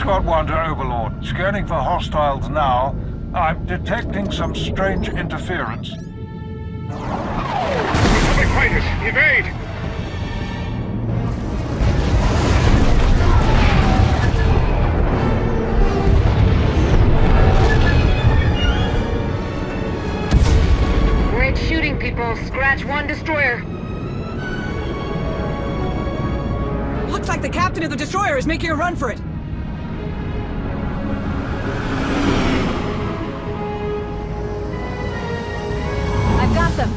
Squad 1 to Overlord. Scanning for hostiles now. I'm detecting some strange interference. Republic fighters, evade! Great shooting, people. Scratch one destroyer. Looks like the captain of the destroyer is making a run for it. I've got them.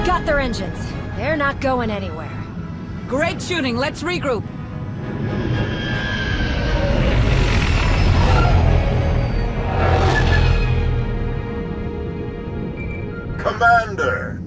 Got their engines. They're not going anywhere. Great shooting. Let's regroup. Commander!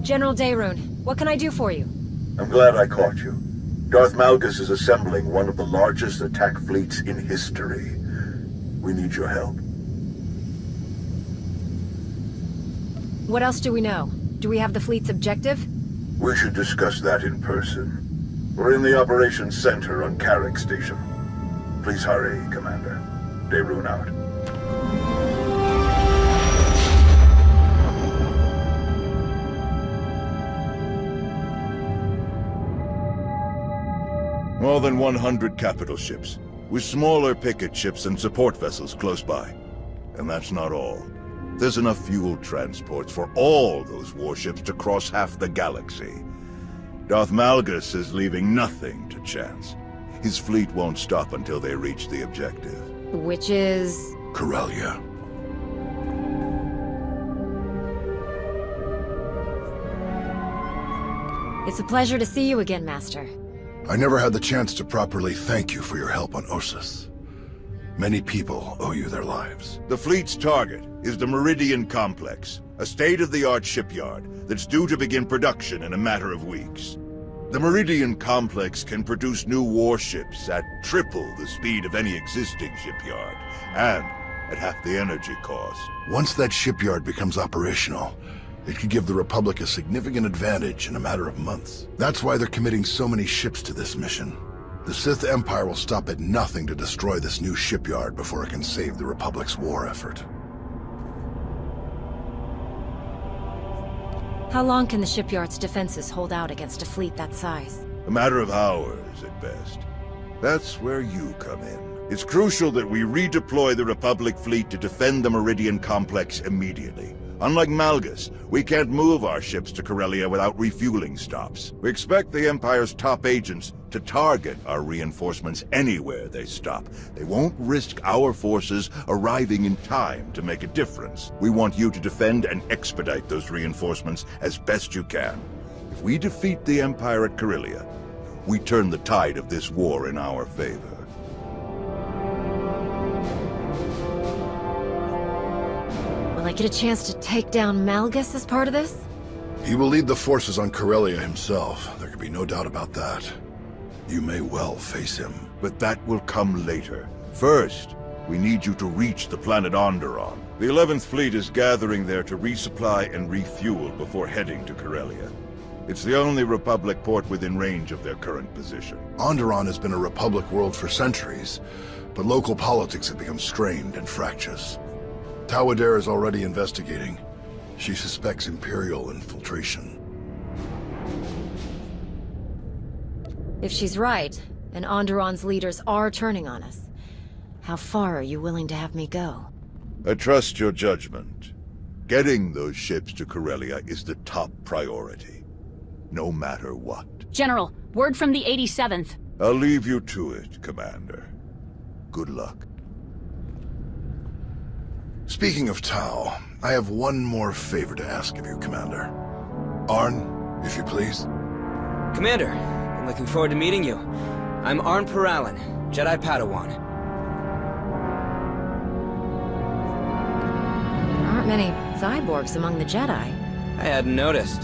General Daerun, what can I do for you? I'm glad I caught you. Darth Malgus is assembling one of the largest attack fleets in history. We need your help. What else do we know? Do we have the fleet's objective? We should discuss that in person. We're in the operations center on Carrick Station. Please hurry, Commander. Daerun out. More than 100 capital ships, with smaller picket ships and support vessels close by. And that's not all. There's enough fuel transports for all those warships to cross half the galaxy. Darth Malgus is leaving nothing to chance. His fleet won't stop until they reach the objective. Which is... Corellia. It's a pleasure to see you again, Master. I never had the chance to properly thank you for your help on Ossus. Many people owe you their lives. The fleet's target is the Meridian Complex, a state-of-the-art shipyard that's due to begin production in a matter of weeks. The Meridian Complex can produce new warships at triple the speed of any existing shipyard, and at half the energy cost. Once that shipyard becomes operational, it could give the Republic a significant advantage in a matter of months. That's why they're committing so many ships to this mission. The Sith Empire will stop at nothing to destroy this new shipyard before it can save the Republic's war effort. How long can the shipyard's defenses hold out against a fleet that size? A matter of hours at best. That's where you come in. It's crucial that we redeploy the Republic fleet to defend the Meridian Complex immediately. Unlike Malgus, we can't move our ships to Corellia without refueling stops. We expect the Empire's top agents to target our reinforcements anywhere they stop. They won't risk our forces arriving in time to make a difference. We want you to defend and expedite those reinforcements as best you can. If we defeat the Empire at Corellia, we turn the tide of this war in our favor. Will I get a chance to take down Malgus as part of this? He will lead the forces on Corellia himself. There can be no doubt about that. You may well face him. But that will come later. First, we need you to reach the planet Onderon. The 11th Fleet is gathering there to resupply and refuel before heading to Corellia. It's the only Republic port within range of their current position. Onderon has been a Republic world for centuries, but local politics have become strained and fractious. Tawadare is already investigating. She suspects Imperial infiltration. If she's right, and Onderon's leaders are turning on us, how far are you willing to have me go? I trust your judgment. Getting those ships to Corellia is the top priority, no matter what. General, word from the 87th. I'll leave you to it, Commander. Good luck. Speaking of Tau, I have one more favor to ask of you, Commander. Arn, if you please. Commander, I'm looking forward to meeting you. I'm Arn Peralin, Jedi Padawan. There aren't many cyborgs among the Jedi. I hadn't noticed.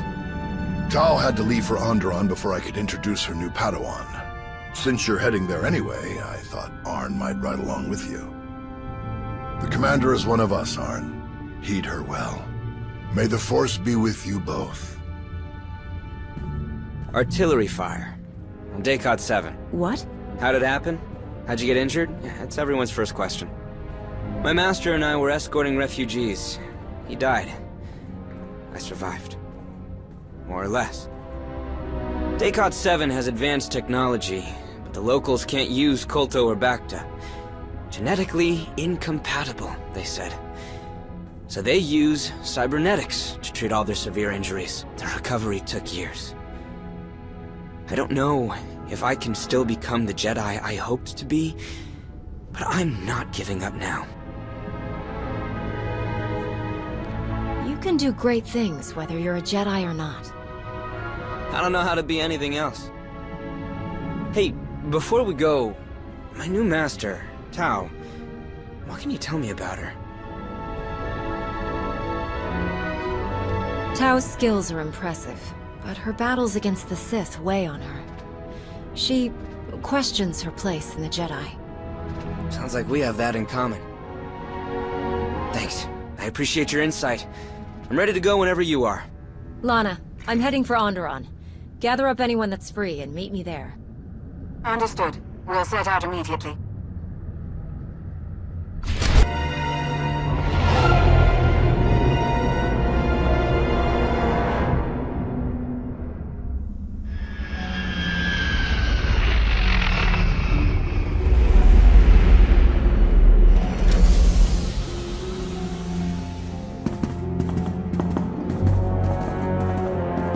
Tau had to leave for Onderon before I could introduce her new Padawan. Since you're heading there anyway, I thought Arn might ride along with you. The Commander is one of us, Arn. Heed her well. May the Force be with you both. Artillery fire. On Daycot 7. What? How'd it happen? How'd you get injured? Yeah, it's everyone's first question. My master and I were escorting refugees. He died. I survived. More or less. Daycot 7 has advanced technology, but the locals can't use Kolto or Bacta. Genetically incompatible, they said. So they use cybernetics to treat all their severe injuries. The recovery took years. I don't know if I can still become the Jedi I hoped to be, but I'm not giving up now. You can do great things whether you're a Jedi or not. I don't know how to be anything else. Hey, before we go, my new master, Tao, what can you tell me about her? Tao's skills are impressive, but her battles against the Sith weigh on her. She questions her place in the Jedi. Sounds like we have that in common. Thanks. I appreciate your insight. I'm ready to go whenever you are. Lana, I'm heading for Onderon. Gather up anyone that's free and meet me there. Understood. We'll set out immediately.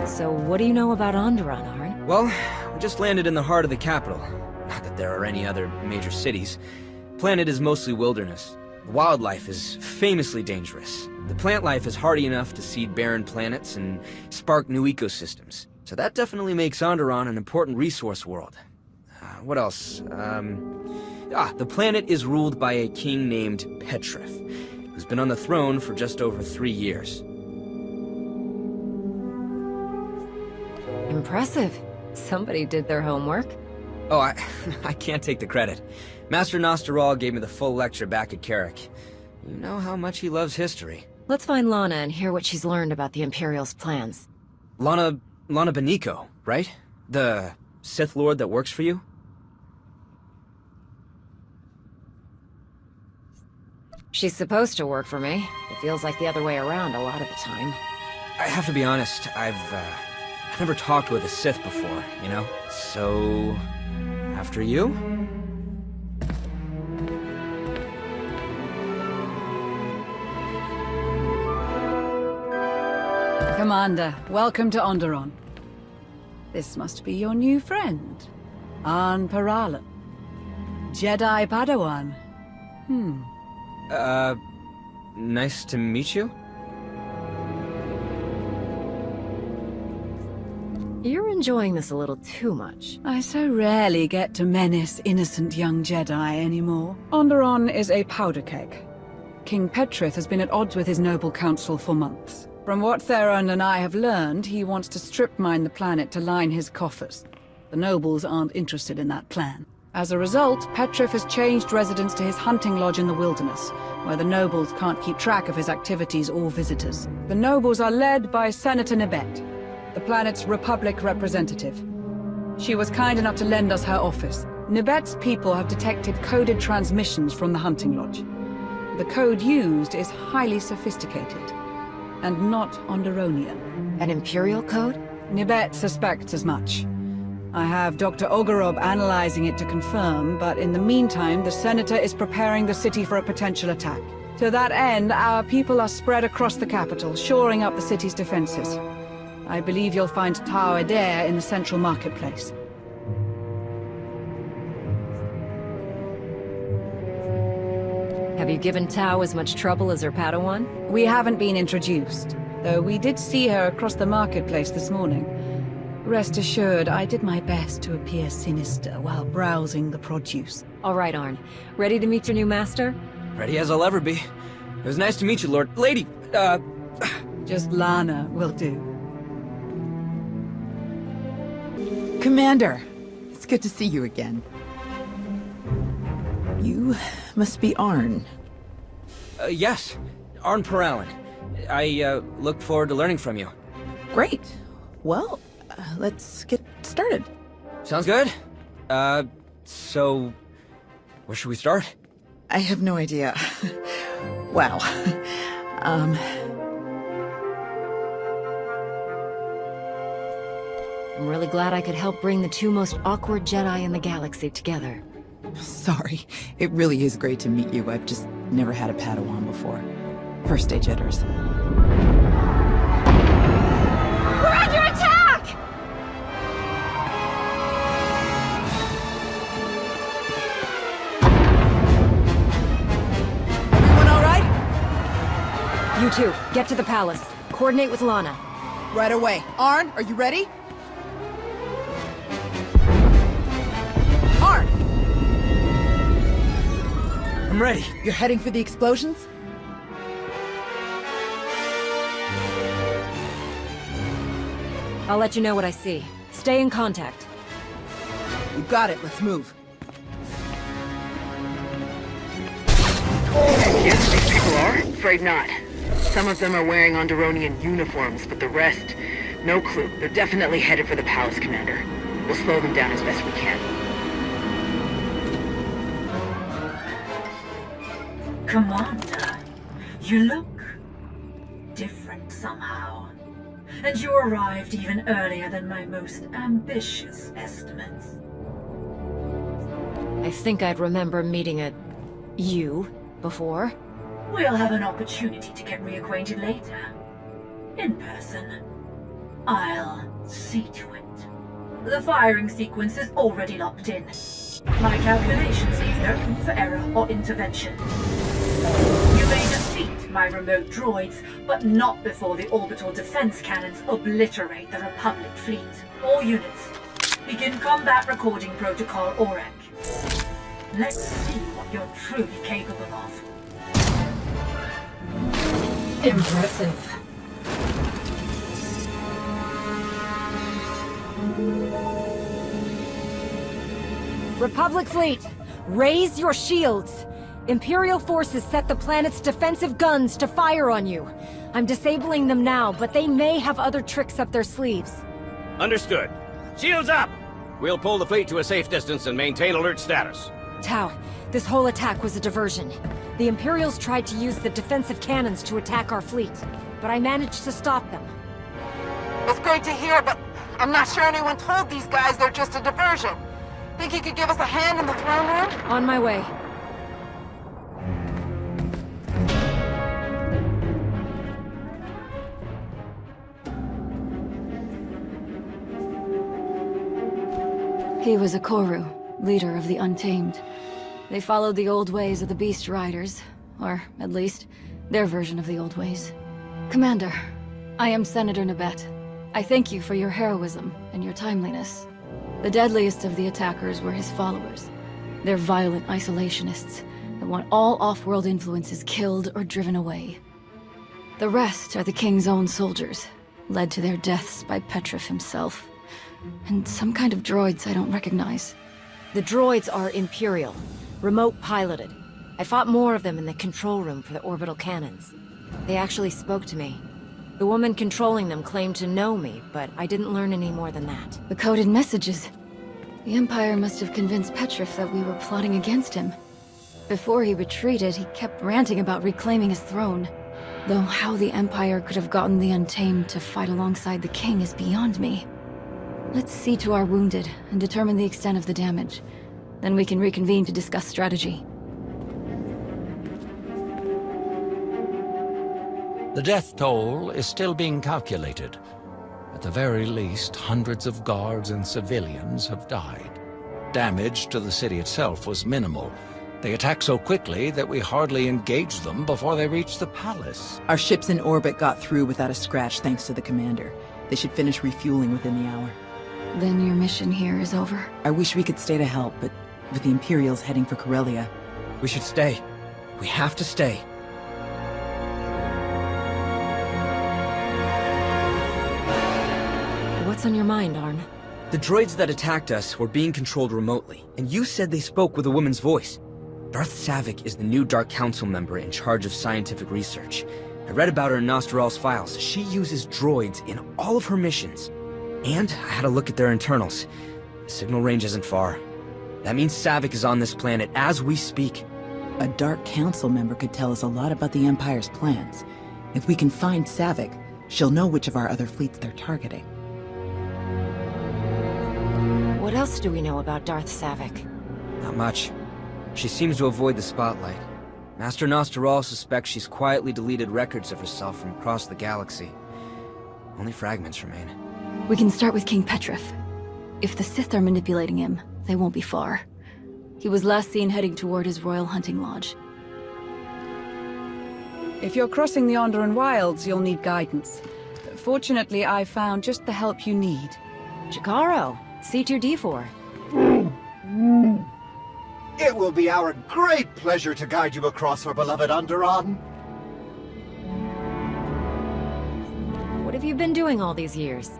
So what do you know about Onderon, Arn? Well, we just landed in the heart of the capital. Not that there are any other major cities. The planet is mostly wilderness. The wildlife is famously dangerous. The plant life is hardy enough to seed barren planets and spark new ecosystems. So that definitely makes Onderon an important resource world. What else? The planet is ruled by a king named Petrif, who's been on the throne for just over 3 years. Impressive. Somebody did their homework. Oh, I can't take the credit. Master Nosteral gave me the full lecture back at Carrick. You know how much he loves history. Let's find Lana and hear what she's learned about the Imperial's plans. Lana Beniko, right? The Sith Lord that works for you? She's supposed to work for me. It feels like the other way around a lot of the time. I have to be honest, I've never talked with a Sith before, you know? So... after you? Commander, welcome to Onderon. This must be your new friend, Arn Paralan. Jedi Padawan. Nice to meet you? You're enjoying this a little too much. I so rarely get to menace innocent young Jedi anymore. Onderon is a powder keg. King Petrith has been at odds with his noble council for months. From what Theron and I have learned, he wants to strip mine the planet to line his coffers. The nobles aren't interested in that plan. As a result, Petrith has changed residence to his hunting lodge in the wilderness, where the nobles can't keep track of his activities or visitors. The nobles are led by Senator Nibet, the planet's Republic representative. She was kind enough to lend us her office. Nibet's people have detected coded transmissions from the hunting lodge. The code used is highly sophisticated, and not Onderonian. An Imperial code? Nibet suspects as much. I have Dr. Ogorob analyzing it to confirm, but in the meantime, the Senator is preparing the city for a potential attack. To that end, our people are spread across the capital, shoring up the city's defenses. I believe you'll find Tao Adair in the central marketplace. Have you given Tao as much trouble as her Padawan? We haven't been introduced, though we did see her across the marketplace this morning. Rest assured, I did my best to appear sinister while browsing the produce. All right, Arn. Ready to meet your new master? Ready as I'll ever be. It was nice to meet you, Lord. Lady, Just Lana will do. Commander, it's good to see you again. You must be Arn. Yes. Arn Paralan. I look forward to learning from you. Great. Well, let's get started. Sounds good. So... where should we start? I have no idea. Wow. I'm really glad I could help bring the two most awkward Jedi in the galaxy together. Sorry. It really is great to meet you. I've just never had a Padawan before. First day jitters. We're under attack! Everyone all right? You two, get to the palace. Coordinate with Lana. Right away. Arn, are you ready? Arn! I'm ready. You're heading for the explosions? I'll let you know what I see. Stay in contact. You got it. Let's move. Yes, these people are? Afraid not. Some of them are wearing Onderonian uniforms, but the rest, no clue. They're definitely headed for the palace, Commander. We'll slow them down as best we can. Commander, you look different somehow. And you arrived even earlier than my most ambitious estimates. I think I'd remember meeting you before. We'll have an opportunity to get reacquainted later. In person. I'll see to it. The firing sequence is already locked in. My calculations leave no room for error or intervention. You may defeat my remote droids, but not before the orbital defense cannons obliterate the Republic fleet. All units, begin combat recording protocol OREC. Let's see what you're truly capable of. Impressive. Republic fleet, raise your shields. Imperial forces set the planet's defensive guns to fire on you. I'm disabling them now, but they may have other tricks up their sleeves. Understood. Shields up! We'll pull the fleet to a safe distance and maintain alert status. Tau, this whole attack was a diversion. The Imperials tried to use the defensive cannons to attack our fleet, but I managed to stop them. It's great to hear, but I'm not sure anyone told these guys they're just a diversion. Think you could give us a hand in the throne room? On my way. He was a Koru, leader of the Untamed. They followed the old ways of the Beast Riders, or at least, their version of the old ways. Commander, I am Senator Nabet. I thank you for your heroism and your timeliness. The deadliest of the attackers were his followers. They're violent isolationists that want all off-world influences killed or driven away. The rest are the King's own soldiers, led to their deaths by Petrif himself. And some kind of droids I don't recognize. The droids are Imperial, remote piloted. I fought more of them in the control room for the orbital cannons. They actually spoke to me. The woman controlling them claimed to know me, but I didn't learn any more than that. The coded messages. The Empire must have convinced Petrif that we were plotting against him. Before he retreated, he kept ranting about reclaiming his throne. Though how the Empire could have gotten the Untamed to fight alongside the King is beyond me. Let's see to our wounded and determine the extent of the damage. Then we can reconvene to discuss strategy. The death toll is still being calculated. At the very least, hundreds of guards and civilians have died. Damage to the city itself was minimal. They attacked so quickly that we hardly engaged them before they reached the palace. Our ships in orbit got through without a scratch thanks to the commander. They should finish refueling within the hour. Then your mission here is over? I wish we could stay to help, but with the Imperials heading for Corellia... We should stay. We have to stay. What's on your mind, Arn? The droids that attacked us were being controlled remotely, and you said they spoke with a woman's voice. Darth Savik is the new Dark Council member in charge of scientific research. I read about her in Nostral's files. She uses droids in all of her missions. And I had a look at their internals. The signal range isn't far. That means Savik is on this planet as we speak. A Dark Council member could tell us a lot about the Empire's plans. If we can find Savik, she'll know which of our other fleets they're targeting. What else do we know about Darth Savik? Not much. She seems to avoid the spotlight. Master Nostral suspects she's quietly deleted records of herself from across the galaxy. Only fragments remain. We can start with King Petrith. If the Sith are manipulating him, they won't be far. He was last seen heading toward his royal hunting lodge. If you're crossing the Onderon wilds, you'll need guidance. Fortunately, I found just the help you need. Chikaro, C-Tier D4. It will be our great pleasure to guide you across our beloved Onderon. What have you been doing all these years?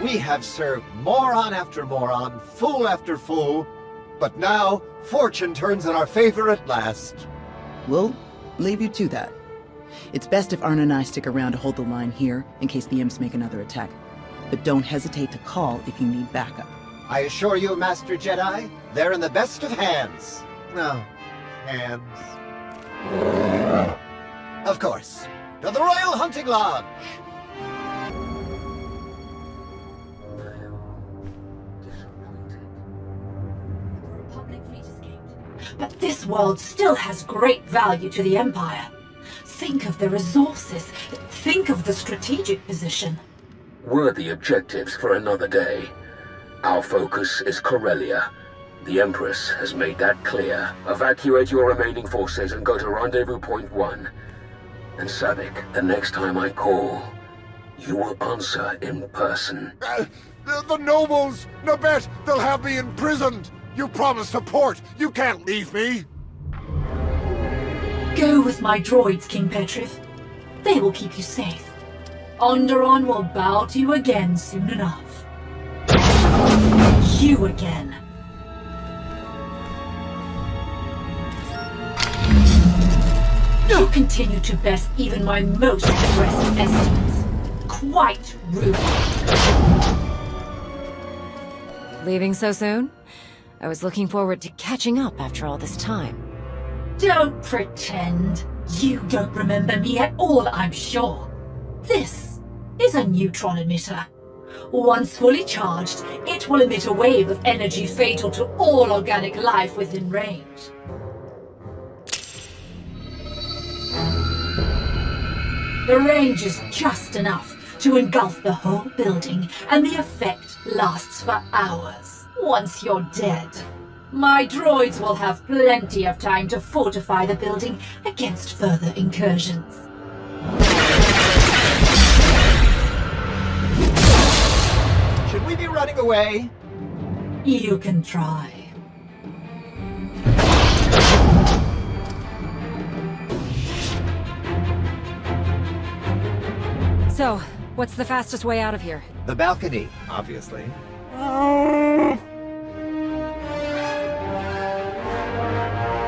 We have served moron after moron, fool after fool, but now fortune turns in our favor at last. We'll leave you to that. It's best if Arn and I stick around to hold the line here, in case the Imps make another attack. But don't hesitate to call if you need backup. I assure you, Master Jedi, they're in the best of hands. No, hands. Of course, to the Royal Hunting Lodge! But this world still has great value to the Empire. Think of the resources. Think of the strategic position. Worthy objectives for another day. Our focus is Corellia. The Empress has made that clear. Evacuate your remaining forces and go to Rendezvous Point 1. And Savik, the next time I call, you will answer in person. The nobles! Nabet, they'll have me imprisoned! You promised support! You can't leave me! Go with my droids, King Petrith. They will keep you safe. Onderon will bow to you again soon enough. You again. You continue to best even my most aggressive estimates. Quite rude. Leaving so soon? I was looking forward to catching up after all this time. Don't pretend. You don't remember me at all, I'm sure. This is a neutron emitter. Once fully charged, it will emit a wave of energy fatal to all organic life within range. The range is just enough to engulf the whole building, and the effect lasts for hours. Once you're dead, my droids will have plenty of time to fortify the building against further incursions. Should we be running away? You can try. So, what's the fastest way out of here? The balcony, obviously.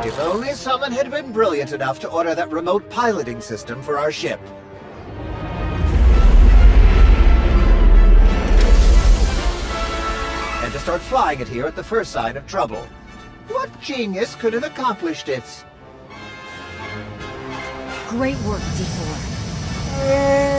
If only someone had been brilliant enough to order that remote piloting system for our ship. And to start flying it here at the first sign of trouble. What genius could have accomplished it? Great work, D4.